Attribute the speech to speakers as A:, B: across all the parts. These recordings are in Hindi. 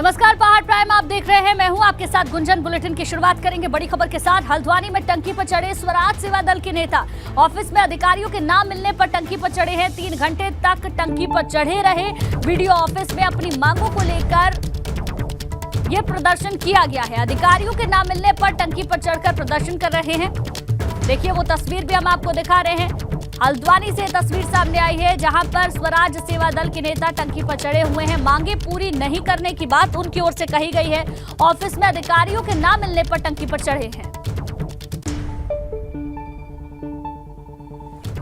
A: नमस्कार, पहाड़ प्राइम आप देख रहे हैं। मैं हूं आपके साथ गुंजन। बुलेटिन की शुरुआत करेंगे बड़ी खबर के साथ। हल्द्वानी में टंकी पर चढ़े स्वराज सेवा दल के नेता। ऑफिस में अधिकारियों के नाम मिलने पर टंकी पर चढ़े हैं। 3 घंटे तक टंकी पर चढ़े रहे। वीडियो ऑफिस में अपनी मांगों को लेकर यह प्रदर्शन किया गया है। अधिकारियों के नाम मिलने पर टंकी पर चढ़कर प्रदर्शन कर रहे हैं। देखिए वो तस्वीर भी हम आपको दिखा रहे हैं। हल्द्वानी से तस्वीर सामने आई है जहां पर स्वराज सेवा दल के नेता टंकी पर चढ़े हुए हैं। मांगे पूरी नहीं करने की बात उनकी ओर से कही गई है। ऑफिस में अधिकारियों के नाम मिलने पर टंकी पर चढ़े हैं।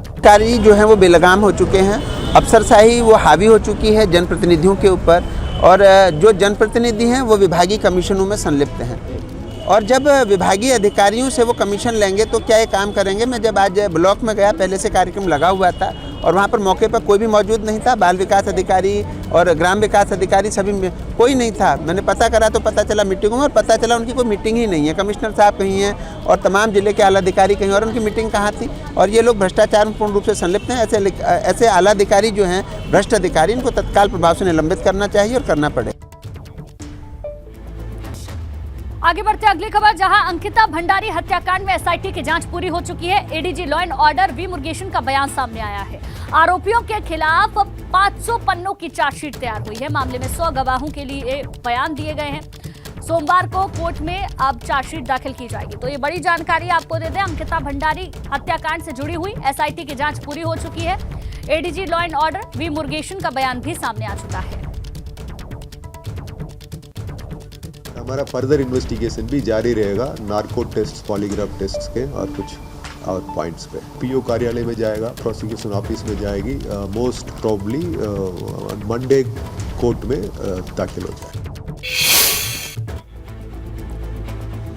B: अधिकारी जो है वो बेलगाम हो चुके हैं। अफसरशाही वो हावी हो चुकी है जनप्रतिनिधियों के ऊपर, और जो जनप्रतिनिधि हैं वो विभागीय कमीशनों में संलिप्त हैं। और जब विभागीय अधिकारियों से वो कमीशन लेंगे तो क्या ये काम करेंगे। मैं जब आज ब्लॉक में गया, पहले से कार्यक्रम लगा हुआ था और वहाँ पर मौके पर कोई भी मौजूद नहीं था। बाल विकास अधिकारी और ग्राम विकास अधिकारी सभी में कोई नहीं था। मैंने पता करा तो पता चला मीटिंगों में, और पता चला उनकी कोई मीटिंग ही नहीं है। कमिश्नर साहब कहीं हैं और तमाम जिले के आला अधिकारी कहीं, और उनकी मीटिंग कहाँ थी। और ये लोग भ्रष्टाचार में पूर्ण रूप से संलिप्त हैं। ऐसे आला अधिकारी जो हैं भ्रष्ट अधिकारी, इनको तत्काल प्रभाव से निलंबित करना चाहिए और करना पड़े।
A: आगे बढ़ते अगली खबर, जहां अंकिता भंडारी हत्याकांड में एसआईटी की जांच पूरी हो चुकी है। ADG law and order V Murugesan का बयान सामने आया है। आरोपियों के खिलाफ 500 पन्नों की चार्जशीट तैयार हुई है। मामले में 100 गवाहों के लिए बयान दिए गए हैं। सोमवार को कोर्ट में अब चार्जशीट दाखिल की जाएगी। तो ये बड़ी जानकारी आपको दे दें, अंकिता भंडारी हत्याकांड से जुड़ी हुई एसआईटी की जांच पूरी हो चुकी है। ADG law and order V Murugesan का बयान भी सामने आ चुका है।
C: हमारा फर्दर इन्वेस्टिगेशन भी जारी रहेगा नार्को टेस्ट, पॉलीग्राफ टेस्ट के और कुछ और पॉइंट्स पे। पीओ कार्यालय में जाएगा, प्रोसिक्यूशन ऑफिस में जाएगी, मोस्ट प्रोबब्ली मंडे कोर्ट में दाखिल हो जाएगा।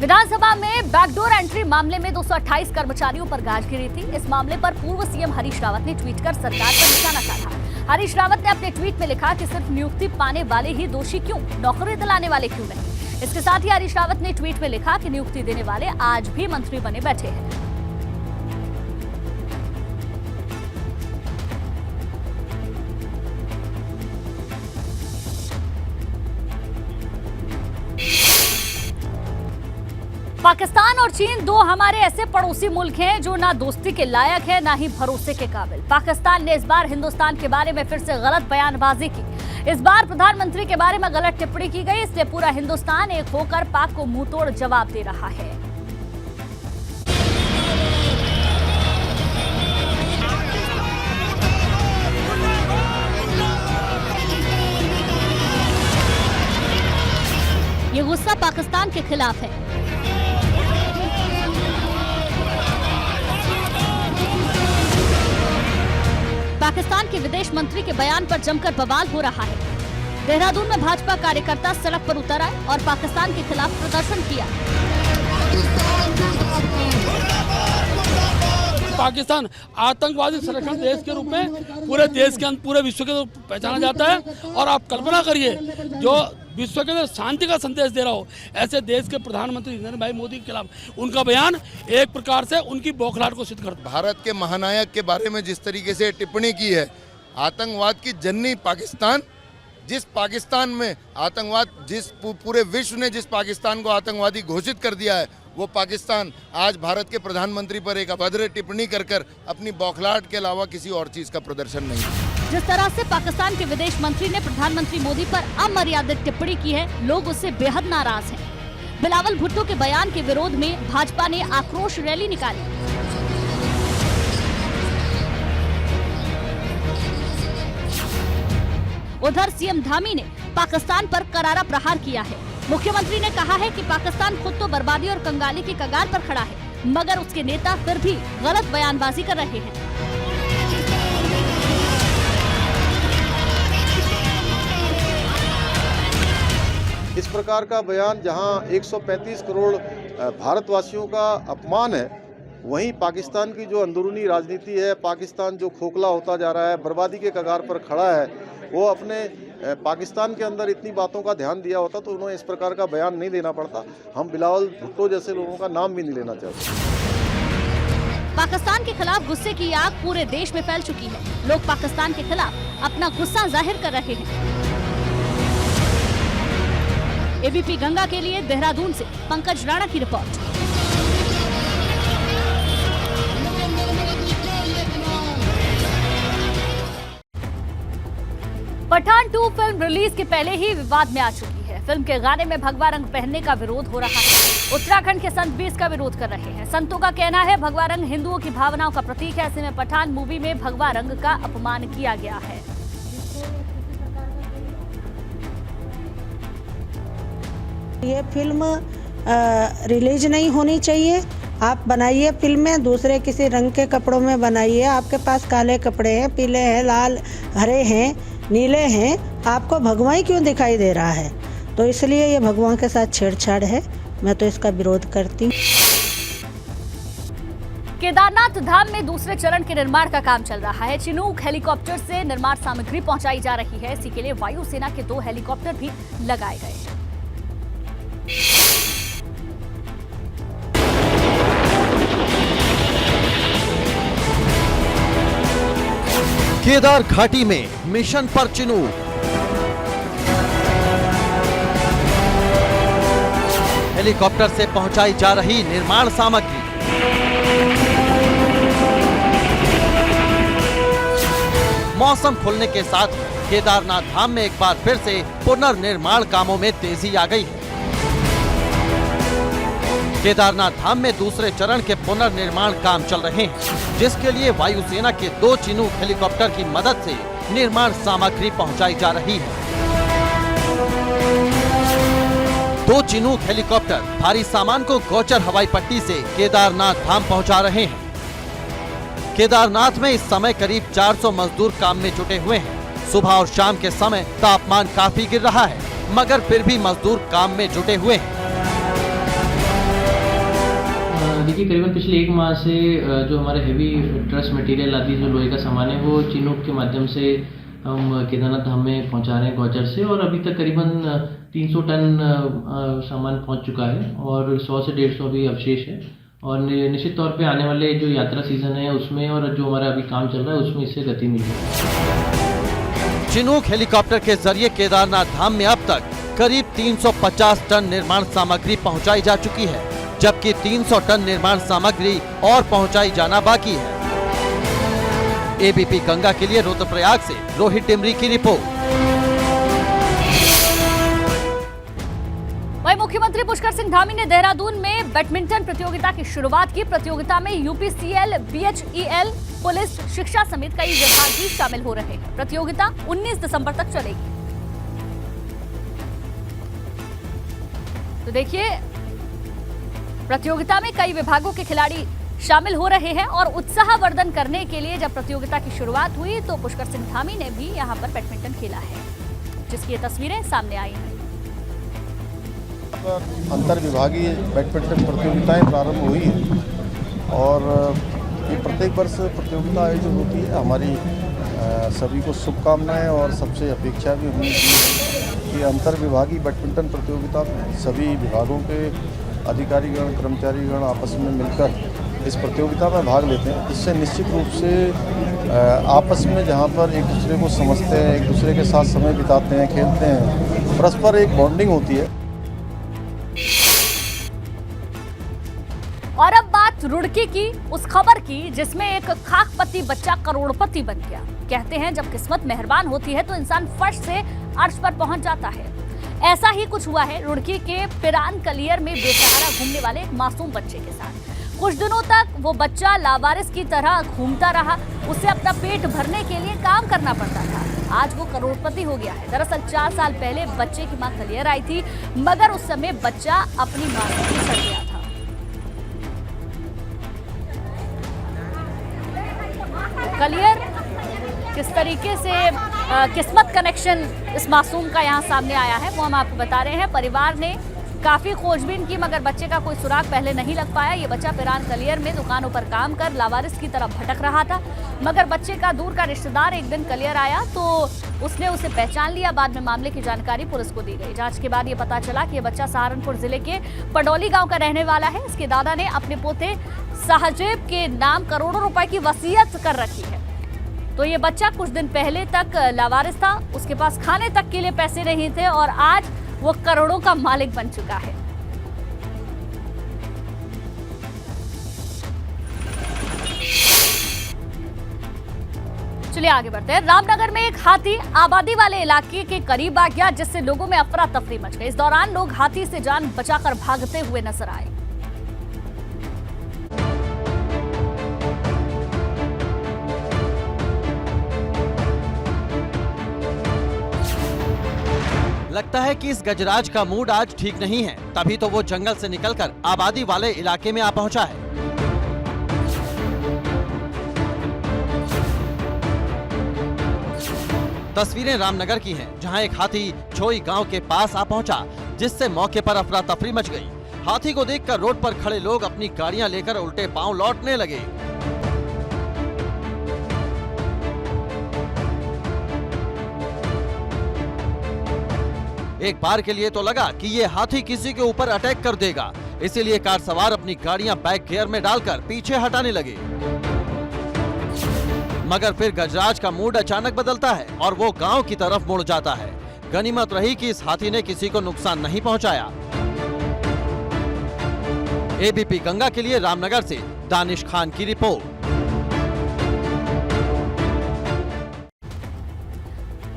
A: विधानसभा में बैकडोर एंट्री मामले में 228 कर्मचारियों पर गाज गिरी थी। इस मामले पर पूर्व सीएम हरीश रावत ने ट्वीट कर सरकार पर निशाना साधा। हरीश रावत ने अपने ट्वीट में लिखा कि सिर्फ नियुक्ति पाने वाले ही दोषी क्यों, नौकरी दिलाने वाले क्यों नहीं। इसके साथ ही हरीश रावत ने ट्वीट में लिखा कि नियुक्ति देने वाले आज भी मंत्री बने बैठे हैं। पाकिस्तान और चीन दो हमारे ऐसे पड़ोसी मुल्क हैं जो ना दोस्ती के लायक है ना ही भरोसे के काबिल। पाकिस्तान ने इस बार हिंदुस्तान के बारे में फिर से गलत बयानबाजी की। इस बार प्रधानमंत्री के बारे में गलत टिप्पणी की गई। इसलिए पूरा हिंदुस्तान एक होकर पाक को मुंहतोड़ जवाब दे रहा है। ये गुस्सा पाकिस्तान के खिलाफ है। पाकिस्तान के विदेश मंत्री के बयान पर जमकर बवाल हो रहा है। देहरादून में भाजपा कार्यकर्ता सड़क पर उतर आए और पाकिस्तान के खिलाफ प्रदर्शन किया।
D: पाकिस्तान आतंकवादी संरक्षण देश के रूप में पूरे देश के पूरे विश्व के पहचाना जाता है। और आप कल्पना करिए, जो विश्व के शांति का संदेश दे रहा हो, ऐसे देश के प्रधानमंत्री नरेंद्र भाई मोदी के खिलाफ उनका बयान एक प्रकार से उनकी बौखलाहट को सिद्ध करता है।
E: भारत के महानायक के बारे में जिस तरीके से टिप्पणी की है, आतंकवाद की जननी पाकिस्तान, जिस पाकिस्तान में आतंकवाद, जिस पूरे विश्व ने जिस पाकिस्तान को आतंकवादी घोषित कर दिया है, वो पाकिस्तान आज भारत के प्रधानमंत्री पर एक अभद्र टिप्पणी कर अपनी बौखलाहट के अलावा किसी और चीज का प्रदर्शन नहीं।
A: जिस तरह से पाकिस्तान के विदेश मंत्री ने प्रधानमंत्री मोदी पर अमर्यादित टिप्पणी की है, लोग उससे बेहद नाराज हैं। बिलावल भुट्टो के बयान के विरोध में भाजपा ने आक्रोश रैली निकाली। उधर सीएम धामी ने पाकिस्तान पर करारा प्रहार किया है। मुख्यमंत्री ने कहा है कि पाकिस्तान खुद तो बर्बादी और कंगाली की कगार पर खड़ा है, मगर उसके नेता फिर भी गलत बयानबाजी कर रहे हैं।
F: इस प्रकार का बयान जहां 135 करोड़ भारतवासियों का अपमान है, वहीं पाकिस्तान की जो अंदरूनी राजनीति है, पाकिस्तान जो खोखला होता जा रहा है, बर्बादी के कगार पर खड़ा है, वो अपने पाकिस्तान के अंदर इतनी बातों का ध्यान दिया होता तो उन्हें इस प्रकार का बयान नहीं देना पड़ता। हम बिलावल भुट्टो जैसे लोगों का नाम भी नहीं लेना चाहते।
A: पाकिस्तान के खिलाफ गुस्से की आग पूरे देश में फैल चुकी है। लोग पाकिस्तान के खिलाफ अपना गुस्सा जाहिर कर रहे हैं। एबीपी गंगा के लिए देहरादून से पंकज राणा की रिपोर्ट। पठान 2 फिल्म रिलीज के पहले ही विवाद में आ चुकी है। फिल्म के गाने में भगवा रंग पहनने का विरोध हो रहा है। उत्तराखंड के संत भी इसका विरोध कर रहे हैं। संतों का कहना है भगवा रंग हिंदुओं की भावनाओं का प्रतीक है। ऐसे में पठान मूवी में भगवा रंग का अपमान किया गया है।
G: ये फिल्म रिलीज नहीं होनी चाहिए। आप बनाइए फिल्में दूसरे किसी रंग के कपड़ों में बनाइए। आपके पास काले कपड़े हैं, पीले हैं, लाल, हरे हैं, नीले हैं, आपको भगवा ही क्यों दिखाई दे रहा है? तो इसलिए ये भगवान के साथ छेड़छाड़ है। मैं तो इसका विरोध करती हूँ।
A: केदारनाथ धाम में दूसरे चरण के निर्माण का काम चल रहा है। चिनूक हेलीकॉप्टर से निर्माण सामग्री पहुंचाई जा रही है। इसी के लिए वायुसेना के 2 हेलीकॉप्टर भी लगाए गए हैं।
H: केदार घाटी में मिशन पर चिनूक। हेलीकॉप्टर से पहुंचाई जा रही निर्माण सामग्री। मौसम खुलने के साथ केदारनाथ धाम में एक बार फिर से पुनर्निर्माण कामों में तेजी आ गई है। केदारनाथ धाम में दूसरे चरण के पुनर्निर्माण काम चल रहे हैं, जिसके लिए वायुसेना के 2 चिनूक हेलीकॉप्टर की मदद से निर्माण सामग्री पहुंचाई जा रही है। 2 चिनूक हेलीकॉप्टर भारी सामान को गौचर हवाई पट्टी से केदारनाथ धाम पहुंचा रहे हैं। केदारनाथ में इस समय करीब 400 मजदूर काम में जुटे हुए हैं। सुबह और शाम के समय तापमान काफी गिर रहा है, मगर फिर भी मजदूर काम में जुटे हुए हैं।
I: देखिए, करीबन पिछले 1 माह से जो हमारे हेवी ट्रस मटेरियल आदि जो लोहे का सामान है वो चिनूक के माध्यम से हम केदारनाथ धाम में पहुंचा रहे हैं गौचर से, और अभी तक करीबन 300 टन सामान पहुंच चुका है और 100 से 150 भी अवशेष है। और निश्चित तौर पे आने वाले जो यात्रा सीजन है उसमें और जो हमारा अभी काम चल रहा है उसमें इससे गति मिलेगी।
H: चिनूक हेलीकॉप्टर के जरिए केदारनाथ धाम में अब तक करीब 350 टन निर्माण सामग्री पहुंचाई जा चुकी है, जबकि 300 टन निर्माण सामग्री और पहुंचाई जाना बाकी है। एबीपी गंगा के लिए रुद्रप्रयाग से रोहित टिमरी की रिपोर्ट।
A: वहीं मुख्यमंत्री पुष्कर सिंह धामी ने देहरादून में बैडमिंटन प्रतियोगिता की शुरुआत की। प्रतियोगिता में यूपीसीएल, बीएचईएल, पुलिस, शिक्षा समेत कई विभाग भी शामिल हो रहे हैं। प्रतियोगिता 19 दिसंबर तक चलेगी। तो देखिए, प्रतियोगिता में कई विभागों के खिलाड़ी शामिल हो रहे हैं और उत्साहवर्धन करने के लिए जब प्रतियोगिता की शुरुआत हुई तो पुष्कर सिंह धामी ने भी यहां पर बैडमिंटन खेला है, जिसकी ये तस्वीरें सामने आई हैं।
F: अंतर विभागीय बैडमिंटन प्रतियोगिताएं प्रारंभ हुई हैं और ये प्रत्येक वर्ष प्रतियोगिता आयोजित होती है। हमारी सभी को शुभकामनाएं और सबसे अपेक्षा भी उम्मीद है कि अंतर विभागीय बैडमिंटन प्रतियोगिता में सभी विभागों के अधिकारीगण, कर्मचारीगण आपस में मिलकर इस प्रतियोगिता में भाग लेते हैं। इससे निश्चित रूप से आपस में जहां पर एक दूसरे को समझते हैं, एक दूसरे के साथ समय बिताते हैं, खेलते हैं, परस्पर एक बॉन्डिंग होती है।
A: और अब बात रुड़की की, उस खबर की जिसमें एक खाकपति बच्चा करोड़पति बन गया। कहते हैं जब किस्मत मेहरबान होती है तो इंसान फर्श से अर्श पर पहुंच जाता है। ऐसा ही कुछ हुआ है रुड़की के पिरान कलियर में बेसहारा घूमने वाले एक मासूम बच्चे के साथ। कुछ दिनों तक वो बच्चा लावारिस की तरह घूमता रहा। उसे अपना पेट भरने के लिए काम करना पड़ता था। आज वो करोड़पति हो गया है। दरअसल 4 साल पहले बच्चे की मां कलियर आई थी, मगर उस समय बच्चा अपनी मां से बिछड़ गया था। कलियर किस तरीके से किस्मत कनेक्शन इस मासूम का यहाँ सामने आया है वो हम आपको बता रहे हैं। परिवार ने काफ़ी खोजबीन की मगर बच्चे का कोई सुराग पहले नहीं लग पाया। ये बच्चा पिरान कलियर में दुकानों पर काम कर लावारिस की तरफ भटक रहा था, मगर बच्चे का दूर का रिश्तेदार एक दिन कलियर आया तो उसने उसे पहचान लिया। बाद में मामले की जानकारी पुलिस को दी गई। जांच के बाद ये पता चला कि ये बच्चा सहारनपुर जिले के पडौली गाँव का रहने वाला है। इसके दादा ने अपने पोते साहजेब के नाम करोड़ों रुपए की वसीयत कर रखी है। तो ये बच्चा कुछ दिन पहले तक लावारिस था, उसके पास खाने तक के लिए पैसे नहीं थे और आज वो करोड़ों का मालिक बन चुका है। चलिए आगे बढ़ते हैं। रामनगर में एक हाथी आबादी वाले इलाके के करीब आ गया, जिससे लोगों में अफरा तफरी मच गई। इस दौरान लोग हाथी से जान बचाकर भागते हुए नजर आए।
H: लगता है कि इस गजराज का मूड आज ठीक नहीं है, तभी तो वो जंगल से निकलकर आबादी वाले इलाके में आ पहुंचा है। तस्वीरें रामनगर की हैं, जहां एक हाथी छोई गांव के पास आ पहुंचा, जिससे मौके पर अफरा तफरी मच गई। हाथी को देखकर रोड पर खड़े लोग अपनी गाड़ियां लेकर उल्टे पांव लौटने लगे। एक बार के लिए तो लगा कि ये हाथी किसी के ऊपर अटैक कर देगा, इसीलिए कार सवार अपनी गाड़ियां बैक गियर में डालकर पीछे हटाने लगे। मगर फिर गजराज का मूड अचानक बदलता है और वो गांव की तरफ मुड़ जाता है। गनीमत रही कि इस हाथी ने किसी को नुकसान नहीं पहुंचाया। एबीपी गंगा के लिए रामनगर से दानिश खान की रिपोर्ट।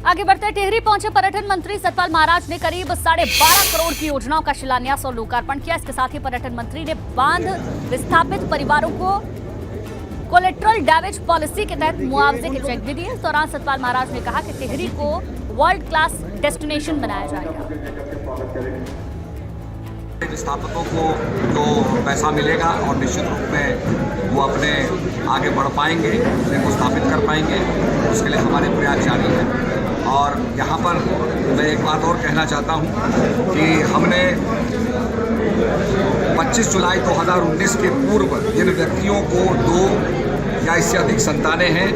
A: आगे बढ़ते टिहरी पहुंचे पर्यटन मंत्री सतपाल महाराज ने करीब 12.5 करोड़ की योजनाओं का शिलान्यास और लोकार्पण किया। इसके साथ ही पर्यटन मंत्री ने बांध विस्थापित परिवारों को कोलेट्रल डैमेज पॉलिसी के तहत मुआवजे के चेक भी दिए। इस दौरान सतपाल महाराज ने कहा कि टिहरी को वर्ल्ड क्लास डेस्टिनेशन बनाया जाएगा।
J: विस्थापितों को तो पैसा मिलेगा और निश्चित रूप में वो अपने आगे बढ़ पाएंगे, अपने को स्थापित कर पाएंगे। उसके लिए हमारे प्रयास जारी हैं। और यहाँ पर मैं एक बात और कहना चाहता हूँ कि हमने 25 जुलाई 2019 के पूर्व जिन व्यक्तियों को 2 या इससे अधिक संतानें हैं,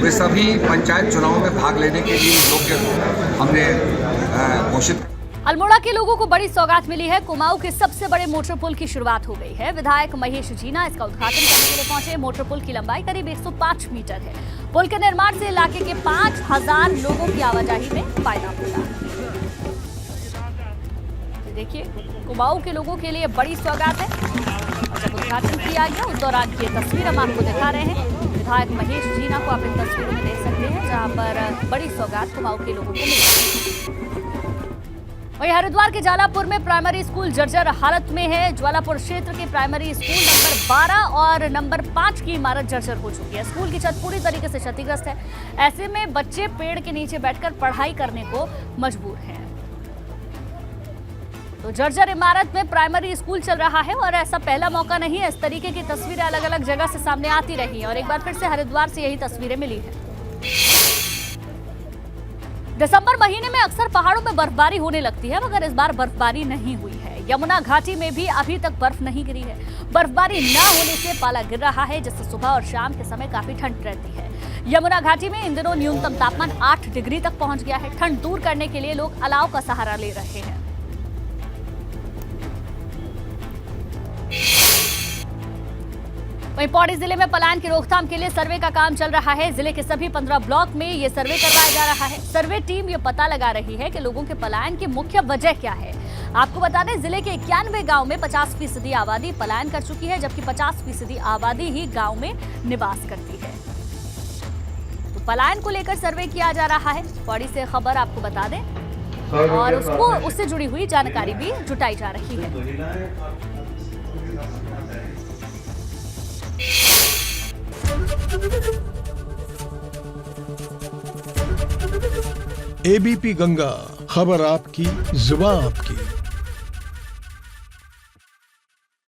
J: वे सभी पंचायत चुनाव में भाग लेने के लिए योग्य हमने घोषित।
A: अल्मोड़ा के लोगों को बड़ी सौगात मिली है। कुमाऊं के सबसे बड़े मोटर पुल की शुरुआत हो गई है। विधायक महेश जीना इसका उद्घाटन करने के लिए पहुंचे। मोटर पुल की लंबाई करीब 105 मीटर है। पुल के निर्माण से इलाके के 5000 लोगों की आवाजाही में फायदा होगा। देखिए, कुमाऊं के लोगों के लिए बड़ी सौगात है। और जब उद्घाटन किया गया उस दौरान की तस्वीर हम आपको दिखा रहे हैं। विधायक महेश जीना को आप इन तस्वीरों में देख सकते हैं, जहां पर बड़ी सौगात कुमाऊं के लोगों को मिली। वहीं हरिद्वार के ज्वालापुर में प्राइमरी स्कूल जर्जर हालत में है। ज्वालापुर क्षेत्र के प्राइमरी स्कूल नंबर 12 और नंबर 5 की इमारत जर्जर हो चुकी है। स्कूल की छत पूरी तरीके से क्षतिग्रस्त है। ऐसे में बच्चे पेड़ के नीचे बैठकर पढ़ाई करने को मजबूर हैं। तो जर्जर इमारत में प्राइमरी स्कूल चल रहा है और ऐसा पहला मौका नहीं है। इस तरीके की तस्वीरें अलग अलग जगह से सामने आती रही हैं और एक बार फिर से हरिद्वार से यही तस्वीरें मिली हैं। दिसंबर महीने में अक्सर पहाड़ों में बर्फबारी होने लगती है, मगर इस बार बर्फबारी नहीं हुई है। यमुना घाटी में भी अभी तक बर्फ नहीं गिरी है। बर्फबारी न होने से पाला गिर रहा है, जिससे सुबह और शाम के समय काफी ठंड रहती है। यमुना घाटी में इन दिनों न्यूनतम तापमान 8 डिग्री तक पहुंच गया है। ठंड दूर करने के लिए लोग अलाव का सहारा ले रहे हैं। वहीं पौड़ी जिले में पलायन की रोकथाम के लिए सर्वे का काम चल रहा है। जिले के सभी 15 ब्लॉक में ये सर्वे करवाया जा रहा है। सर्वे टीम ये पता लगा रही है कि लोगों के पलायन की मुख्य वजह क्या है। आपको बता दें, जिले के 91 गांव में 50% आबादी पलायन कर चुकी है, जबकि 50% आबादी ही गांव में निवास करती है। तो पलायन को लेकर सर्वे किया जा रहा है। पौड़ी से खबर आपको बता दें और उससे जुड़ी हुई जानकारी भी जुटाई जा रही है।
K: एबीपी गंगा, खबर आपकी, जुबान आपकी।